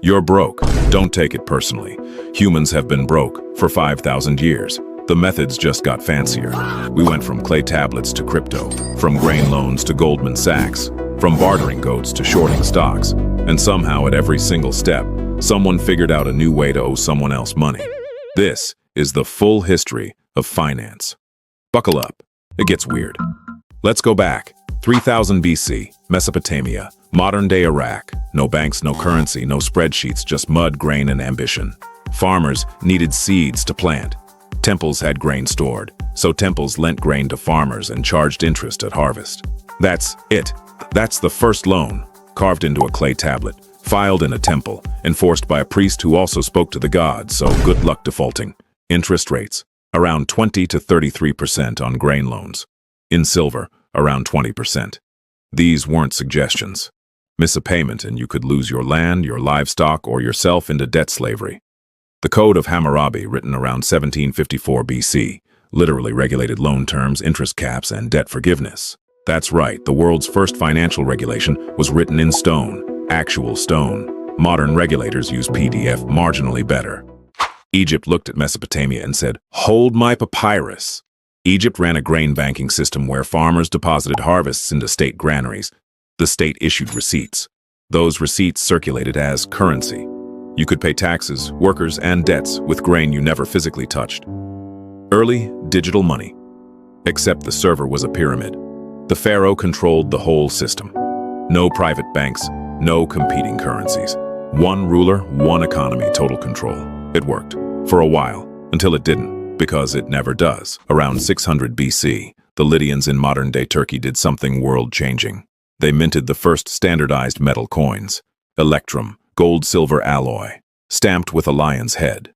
You're broke. Don't take it personally. Humans have been broke for 5,000 years. The methods just got fancier. We went from clay tablets to crypto, from grain loans to Goldman Sachs, from bartering goats to shorting stocks. And somehow at every single step, someone figured out a new way to owe someone else money. This is the full history of finance. Buckle up. It gets weird. Let's go back. 3000 BC, Mesopotamia, modern-day Iraq. No banks, no currency, no spreadsheets, just mud, grain, and ambition. Farmers needed seeds to plant. Temples had grain stored, so temples lent grain to farmers and charged interest at harvest. That's it. That's the first loan, carved into a clay tablet, filed in a temple, enforced by a priest who also spoke to the gods, so good luck defaulting. Interest rates, around 20 to 33% on grain loans. In silver, around 20%. These weren't suggestions. Miss a payment and you could lose your land, your livestock, or yourself into debt slavery. The Code of Hammurabi, written around 1754 BC, literally regulated loan terms, interest caps, and debt forgiveness. That's right, the world's first financial regulation was written in stone, actual stone. Modern regulators use PDF marginally better. Egypt looked at Mesopotamia and said, "Hold my papyrus." Egypt ran a grain banking system where farmers deposited harvests into state granaries. The state issued receipts. Those receipts circulated as currency. You could pay taxes, workers, and debts with grain you never physically touched. Early digital money. Except the server was a pyramid. The pharaoh controlled the whole system. No private banks, no competing currencies. One ruler, one economy, total control. It worked. For a while, until it didn't, because it never does. Around 600 BC, the Lydians in modern-day Turkey did something world-changing. They minted the first standardized metal coins, electrum, gold-silver alloy, stamped with a lion's head.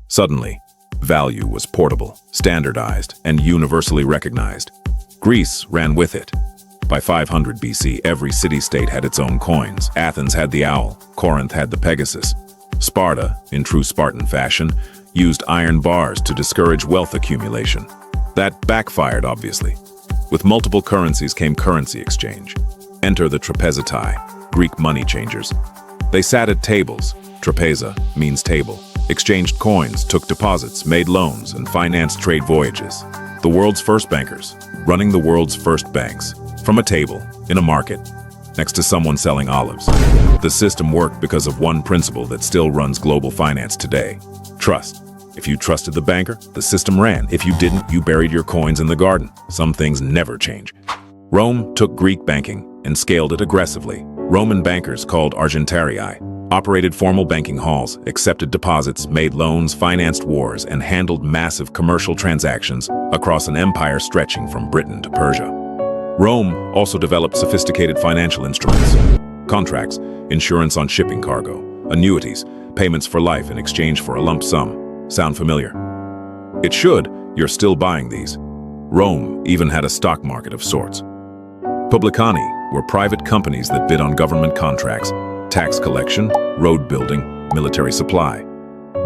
Suddenly, value was portable, standardized, and universally recognized. Greece ran with it. By 500 BC, every city-state had its own coins. Athens had the owl, Corinth had the Pegasus. Sparta, in true Spartan fashion, used iron bars to discourage wealth accumulation. That backfired, obviously. With multiple currencies came currency exchange. Enter the trapezitai, Greek money changers. They sat at tables, trapeza means table, exchanged coins, took deposits, made loans, and financed trade voyages. The world's first bankers, running the world's first banks, from a table, in a market, next to someone selling olives. The system worked because of one principle that still runs global finance today: trust. If you trusted the banker, the system ran. If you didn't, you buried your coins in the garden. Some things never change. Rome took Greek banking and scaled it aggressively. Roman bankers, called argentarii, operated formal banking halls, accepted deposits, made loans, financed wars, and handled massive commercial transactions across an empire stretching from Britain to Persia. Rome also developed sophisticated financial instruments: contracts, insurance on shipping cargo, annuities, payments for life in exchange for a lump sum. Sound familiar? It should. You're still buying these. Rome even had a stock market of sorts. Publicani were private companies that bid on government contracts, tax collection, road building, military supply.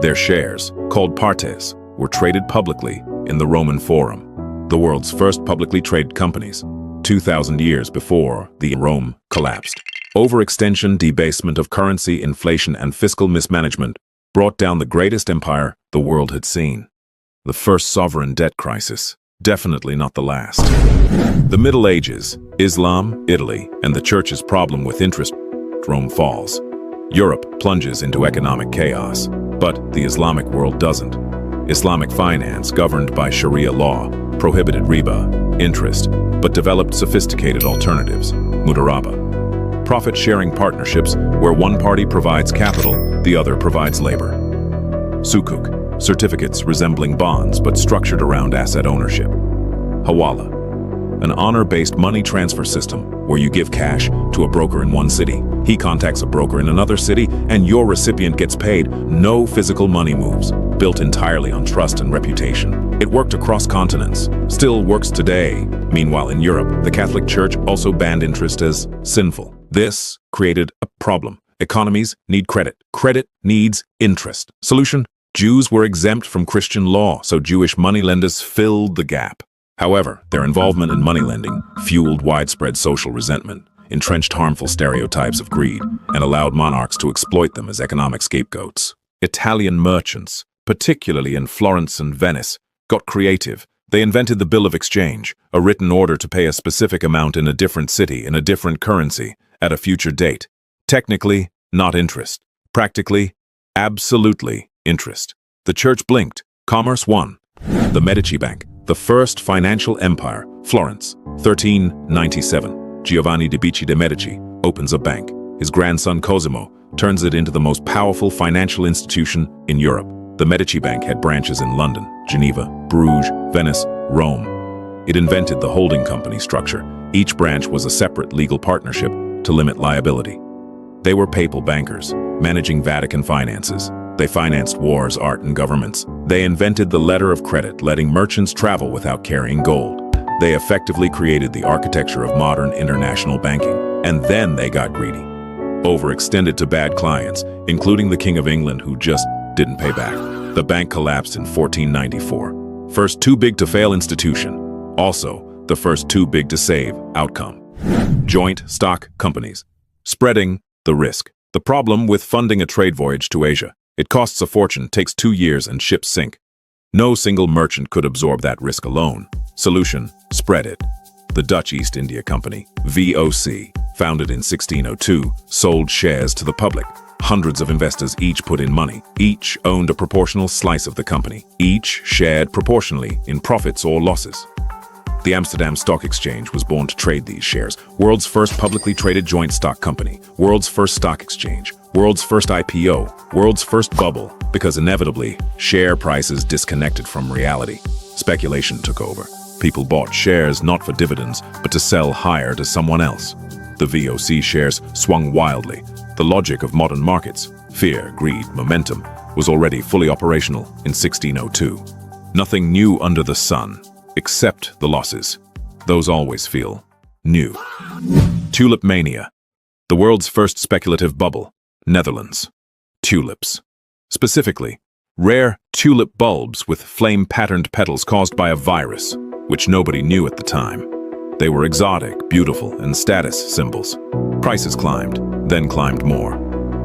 Their shares, called partes, were traded publicly in the Roman Forum, the world's first publicly traded companies, 2,000 years before the Rome collapsed. Overextension, debasement of currency, inflation, and fiscal mismanagement brought down the greatest empire the world had seen. The first sovereign debt crisis, definitely not the last. The Middle Ages, Islam, Italy, and the Church's problem with interest. Rome falls. Europe plunges into economic chaos, but the Islamic world doesn't. Islamic finance, governed by Sharia law, prohibited riba, interest, but developed sophisticated alternatives, mudaraba. Profit-sharing partnerships where one party provides capital, the other provides labor. Sukuk, certificates resembling bonds but structured around asset ownership. Hawala, an honor-based money transfer system where you give cash to a broker in one city. He contacts a broker in another city and your recipient gets paid. No physical money moves, built entirely on trust and reputation. It worked across continents, still works today. Meanwhile, in Europe, the Catholic Church also banned interest as sinful. This created a problem. Economies need credit. Credit needs interest. Solution: Jews were exempt from Christian law, so Jewish moneylenders filled the gap. However, their involvement in moneylending fueled widespread social resentment. entrenched harmful stereotypes of greed, and allowed monarchs to exploit them as economic scapegoats. Italian merchants, particularly in Florence and Venice, got creative. They invented the bill of exchange, a written order to pay a specific amount in a different city in a different currency at a future date. Technically, not interest. Practically, absolutely interest. The church blinked. Commerce won. The Medici Bank, the first financial empire, Florence, 1397. Giovanni de' Medici de' Medici opens a bank. His grandson Cosimo turns it into the most powerful financial institution in Europe. The Medici Bank had branches in London, Geneva, Bruges, Venice, Rome. It invented the holding company structure. Each branch was a separate legal partnership to limit liability. They were papal bankers, managing Vatican finances. They financed wars, art, and governments. They invented the letter of credit, letting merchants travel without carrying gold. They effectively created the architecture of modern international banking. And then they got greedy. Overextended to bad clients, including the King of England, who just didn't pay back. The bank collapsed in 1494. First too big to fail institution. Also, the first too big to save outcome. Joint stock companies. Spreading the risk. The problem with funding a trade voyage to Asia. It costs a fortune, takes 2 years, and ships sink. No single merchant could absorb that risk alone. Solution: spread it. The Dutch East India Company, VOC, founded in 1602, sold shares to the public. Hundreds of investors each put in money. Each owned a proportional slice of the company. Each shared proportionally in profits or losses. The Amsterdam Stock Exchange was born to trade these shares. World's first publicly traded joint stock company. World's first stock exchange. World's first IPO. World's first bubble. Because inevitably, share prices disconnected from reality. Speculation took over. People bought shares not for dividends, but to sell higher to someone else. The VOC shares swung wildly. The logic of modern markets, fear, greed, momentum, was already fully operational in 1602. Nothing new under the sun, except the losses. Those always feel new. Tulip Mania. The world's first speculative bubble. Netherlands. Tulips. Specifically, rare tulip bulbs with flame-patterned petals caused by a virus, which nobody knew at the time. They were exotic, beautiful, and status symbols. Prices climbed, then climbed more.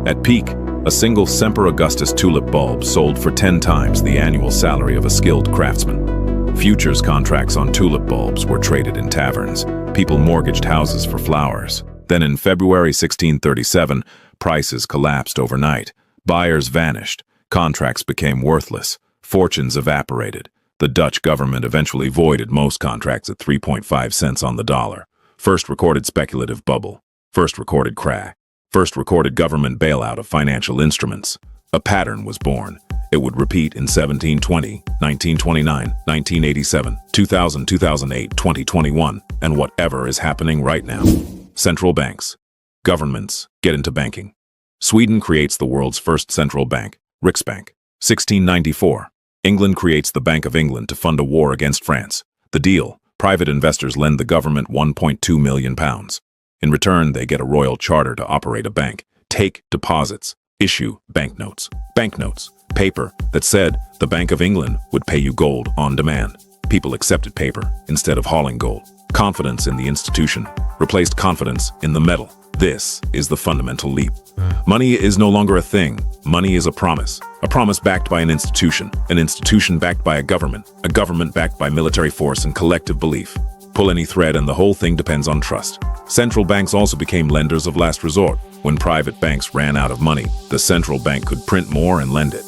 At peak, a single Semper Augustus tulip bulb sold for 10 times the annual salary of a skilled craftsman. Futures contracts on tulip bulbs were traded in taverns. People mortgaged houses for flowers. Then in February 1637, prices collapsed overnight. Buyers vanished. Contracts became worthless. Fortunes evaporated. The Dutch government eventually voided most contracts at 3.5 cents on the dollar. First recorded speculative bubble. First recorded crack. First recorded government bailout of financial instruments. A pattern was born. It would repeat in 1720, 1929, 1987, 2000, 2008, 2021, and whatever is happening right now. Central banks. Governments get into banking. Sweden creates the world's first central bank, Riksbank. 1694. England creates the Bank of England to fund a war against France. The deal: private investors lend the government £1.2 million. In return, they get a royal charter to operate a bank, take deposits, issue banknotes. Banknotes, paper that said the Bank of England would pay you gold on demand. People accepted paper instead of hauling gold. Confidence in the institution replaced confidence in the metal. This is the fundamental leap. Money is no longer a thing. Money is a promise backed by an institution backed by a government backed by military force and collective belief. Pull any thread and the whole thing depends on trust. Central banks also became lenders of last resort. When private banks ran out of money, the central bank could print more and lend it.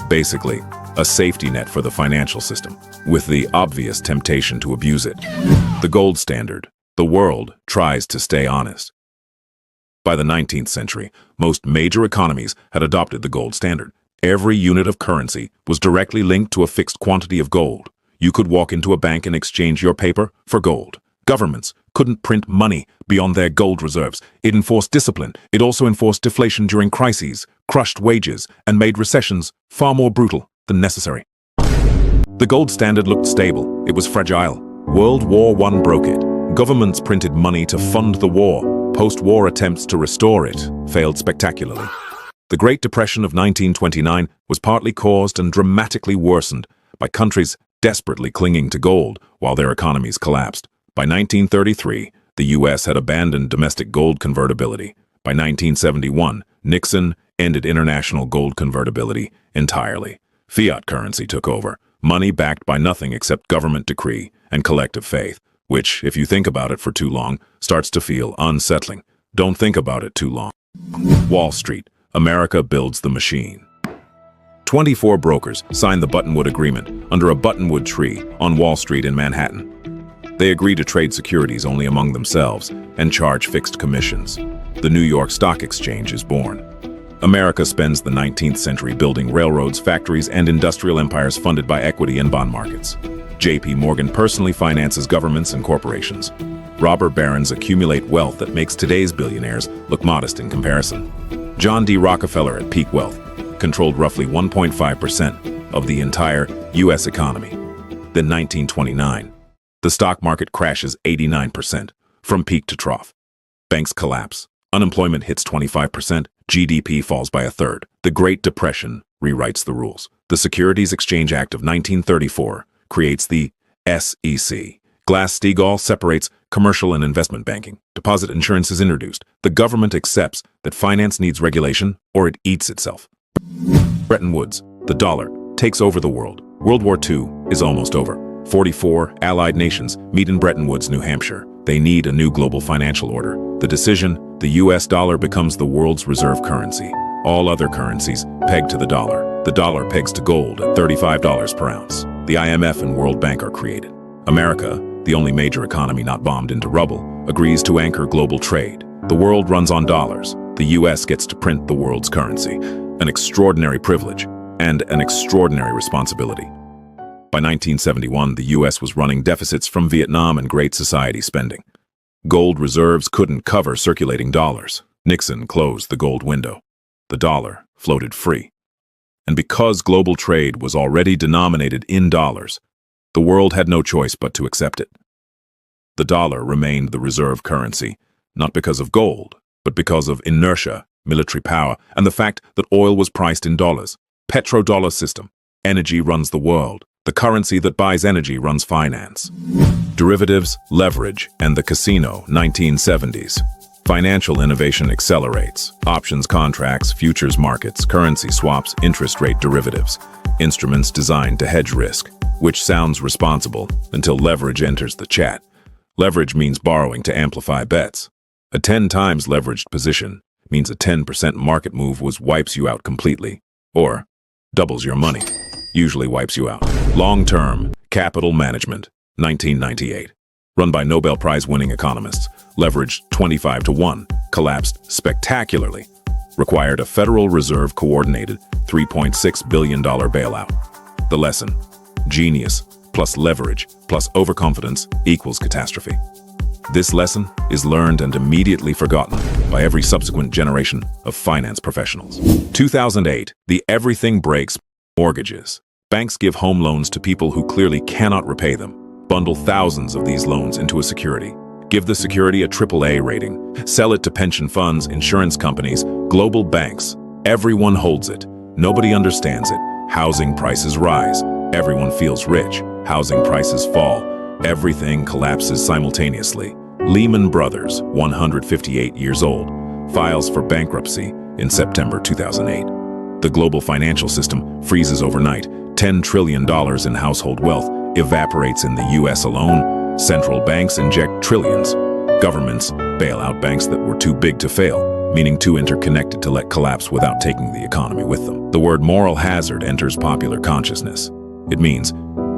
Basically, a safety net for the financial system, with the obvious temptation to abuse it. The gold standard. The world tries to stay honest. By the 19th century, most major economies had adopted the gold standard. Every unit of currency was directly linked to a fixed quantity of gold. You could walk into a bank and exchange your paper for gold. Governments couldn't print money beyond their gold reserves. It enforced discipline. It also enforced deflation during crises, crushed wages, and made recessions far more brutal than necessary. The gold standard looked stable. It was fragile. World War I broke it. Governments printed money to fund the war. Post-war attempts to restore it failed spectacularly. The Great Depression of 1929 was partly caused and dramatically worsened by countries desperately clinging to gold while their economies collapsed. By 1933, The U.S. had abandoned domestic gold convertibility. By 1971, Nixon ended international gold convertibility entirely. Fiat currency took over, money backed by nothing except government decree and collective faith, which, if you think about it for too long, starts to feel unsettling. Don't think about it too long. Wall Street. America builds the machine. 24 brokers signed the Buttonwood Agreement under a buttonwood tree on Wall Street in Manhattan. They agree to trade securities only among themselves and charge fixed commissions. The New York Stock Exchange is born. America spends the 19th century building railroads, factories, and industrial empires funded by equity and bond markets. J.P. Morgan personally finances governments and corporations. Robber barons accumulate wealth that makes today's billionaires look modest in comparison. John D. Rockefeller, at peak wealth, controlled roughly 1.5% of the entire U.S. economy. Then 1929, the stock market crashes 89% from peak to trough. Banks collapse. Unemployment hits 25%. GDP falls by a third. The Great Depression rewrites the rules. The Securities Exchange Act of 1934 creates the SEC. Glass-Steagall separates commercial and investment banking. Deposit insurance is introduced. The government accepts that finance needs regulation or it eats itself. Bretton Woods, the dollar, takes over the world. World War II is almost over. 44 allied nations meet in Bretton Woods, New Hampshire. They need a new global financial order. The decision, the US dollar becomes the world's reserve currency. All other currencies peg to the dollar. The dollar pegs to gold at $35 per ounce. The IMF and World Bank are created. America, the only major economy not bombed into rubble, agrees to anchor global trade. The world runs on dollars. The US gets to print the world's currency. An extraordinary privilege and an extraordinary responsibility. By 1971, the U.S. was running deficits from Vietnam and Great Society spending. Gold reserves couldn't cover circulating dollars. Nixon closed the gold window. The dollar floated free. And because global trade was already denominated in dollars, the world had no choice but to accept it. The dollar remained the reserve currency, not because of gold, but because of inertia, military power, and the fact that oil was priced in dollars. Petrodollar system. Energy runs the world. The currency that buys energy runs finance. Derivatives, leverage, and the casino, 1970s. Financial innovation accelerates. Options contracts, futures markets, currency swaps, interest rate derivatives. Instruments designed to hedge risk, which sounds responsible until leverage enters the chat. Leverage means borrowing to amplify bets. A 10 times leveraged position means a 10% market move wipes you out completely, or doubles your money. Usually wipes you out. Long-term capital management, 1998. Run by Nobel Prize-winning economists, leveraged 25 to 1, collapsed spectacularly. Required a Federal Reserve coordinated $3.6 billion bailout. The lesson: genius plus leverage plus overconfidence equals catastrophe. This lesson is learned and immediately forgotten by every subsequent generation of finance professionals. 2008, the everything breaks mortgages. Banks give home loans to people who clearly cannot repay them, bundle thousands of these loans into a security, give the security a AAA rating, sell it to pension funds, insurance companies, global banks. Everyone holds it. Nobody understands it. Housing prices rise. Everyone feels rich. Housing prices fall. Everything collapses simultaneously. Lehman Brothers, 158 years old, files for bankruptcy in September 2008. The global financial system freezes overnight. $10 trillion in household wealth evaporates in the U.S. alone. Central banks inject trillions. Governments bail out banks that were too big to fail, meaning too interconnected to let collapse without taking the economy with them. The word moral hazard enters popular consciousness. It means,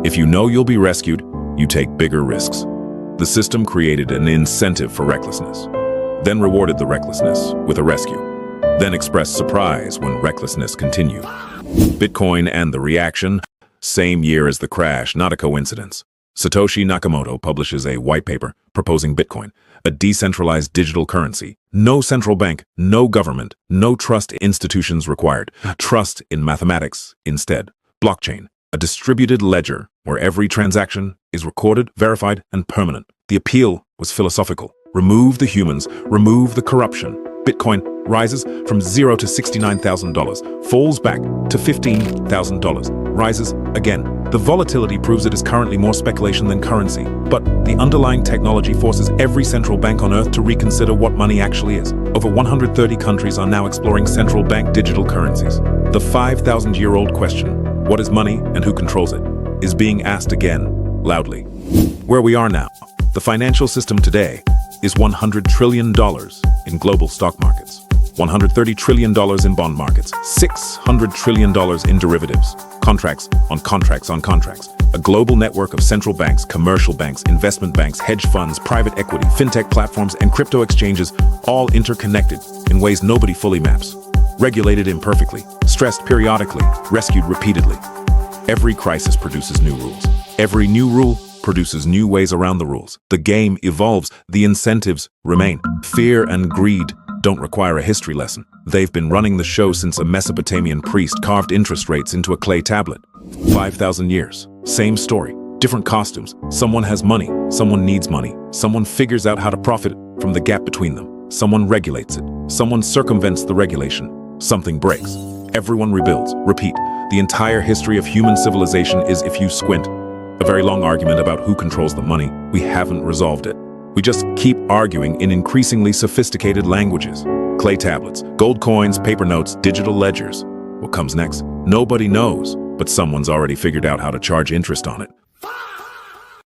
if you know you'll be rescued, you take bigger risks. The system created an incentive for recklessness, then rewarded the recklessness with a rescue, then expressed surprise when recklessness continued. Bitcoin and the reaction, same year as the crash, not a coincidence. Satoshi Nakamoto publishes a white paper proposing Bitcoin, a decentralized digital currency. No central bank, no government, no trust institutions required. Trust in mathematics instead. Blockchain, a distributed ledger where every transaction is recorded, verified, and permanent. The appeal was philosophical. Remove the humans, remove the corruption. Bitcoin rises from $0 to $69,000, falls back to $15,000. rises again. The volatility proves it is currently more speculation than currency, but the underlying technology forces every central bank on Earth to reconsider what money actually is. Over 130 countries are now exploring central bank digital currencies. The 5,000-year-old question, what is money and who controls it, is being asked again, loudly. Where we are now, the financial system today is $100 trillion in global stock markets, $130 trillion in bond markets, $600 trillion in derivatives, contracts on contracts on contracts, a global network of central banks, commercial banks, investment banks, hedge funds, private equity, fintech platforms, and crypto exchanges, all interconnected in ways nobody fully maps. Regulated imperfectly, stressed periodically, rescued repeatedly. Every crisis produces new rules. Every new rule produces new ways around the rules. The game evolves, the incentives remain. Fear and greed don't require a history lesson. They've been running the show since a Mesopotamian priest carved interest rates into a clay tablet. 5,000 years, same story, different costumes. Someone has money, someone needs money, someone figures out how to profit from the gap between them. Someone regulates it, someone circumvents the regulation, something breaks. Everyone rebuilds. Repeat, the entire history of human civilization is, if you squint, a very long argument about who controls the money. We haven't resolved it. We just keep arguing in increasingly sophisticated languages. Clay tablets, gold coins, paper notes, digital ledgers. What comes next? Nobody knows, but someone's already figured out how to charge interest on it.